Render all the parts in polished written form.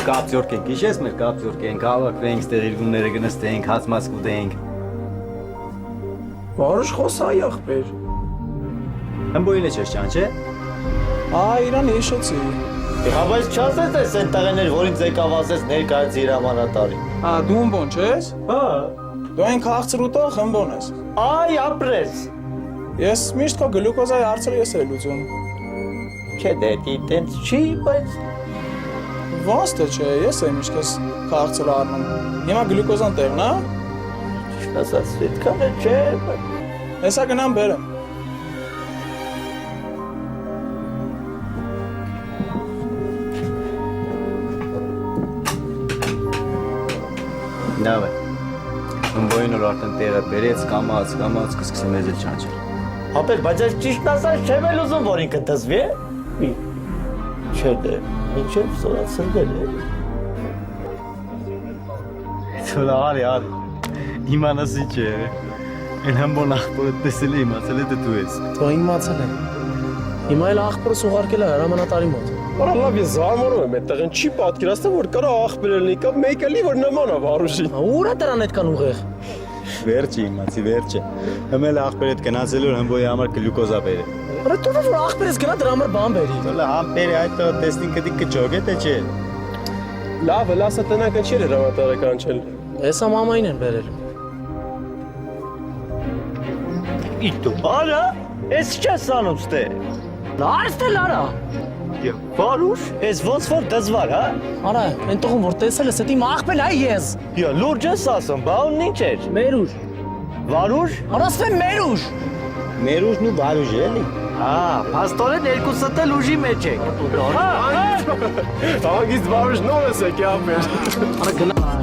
կապձորկ ենք, իշես մեր կապձորկ ենք, հավաքվենք, ստեղ իրգունները գնստենք, հացմաց կուտենք։ Վարուշ խոսայի ախպեր։ Հմբոյին է չես ճան, չէ։ Իրան հիշեցի։ Բայց չասես ես են տղեներ, որին ձեկավազես ներկայաց հիրամանատարի։ Դու ըմբոն չես։ Հա։ Դու այն քաղցր ուտող ըմբոն ես։ Այ ապրես։ Ես միշտ քո գլուկոզայի հարցերը ես էլ լուծում։ Չէ դե տենց չի, բայց Ոնց թե չէ, ես եմ միշտ քեզ քաղցր առնում։ Հիմա գլուկոզան տեղն է։ ասած այդքան է չէ։ Հեսա գնամ բերեմ։ Լավ է։ Հմբոյին որ արդեն տեղը բերեց, կամաց կսկսի մեզ էլ ճանչել։ Ապեր, բայց այս ճիշտ ասած չեմ էլ ուզում, որ ինքը դզվի է։ Չէ դե, ինչև սորացնվել է։ Թորա արի։ Իմանասի չէ։ Են հմբոն աղբորը տեսել է իմացել է դու ես։ Թո իմացել եմ։ Հիմա էլ աղբորս ուղարկել է հրամանատարի մոտ։ Արա լավ ես զարմանում եմ, այդտեղն չի պատկերացնում, որ կարա աղբեր լինի կամ մեկ էլի որ նման է Վարուշին։ Ուր է դրան այդքան ուղեղ։ Վերջը իմացի, վերջը։ Հմել աղբեր հետ գնացել որ հմբոյի համար գլուկոզա բերել։ Արա դու որ աղբերս գնա դրա համար բան բերի։ Դոլա համբերի այդ տեսնին կդի կջոգե թե չէ։ Լավ, լասա տնական չի հրամանատարը կանչել։ Հեսա մամային են բերել։ Իտո, արա, ես չես անում ստե։ Լարստե լարա։ Վարուշ, ես ոնց որ դզվար, հա։ Արա, այն տողում որ տեսել ես, դա իմ աղբել է ես։ Լուրջ ես ասում, բա ուն ինչ էր։ Մերուշ։ Վարուշ։ Արա ասում եմ Մերուշ։ Մերուժն ու Վարուժը էլի։ Փաստորեն երկուսդ էլ ուժի մեջ եք։ Տաղագից Վարուշ նոր ես եկի աղբեր։ Արա գնա։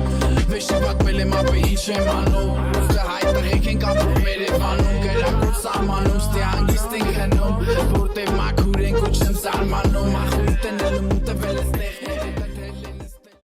Վեշի պատմել եմ ապե ինչ եմ անում Ուստը հայտր հեք ենք ապրում մեր եվանում Գերակուտ սարմանում ստի հանգիստ ենք հնում Որտև մաքուր ենք ու չեմ սարմանում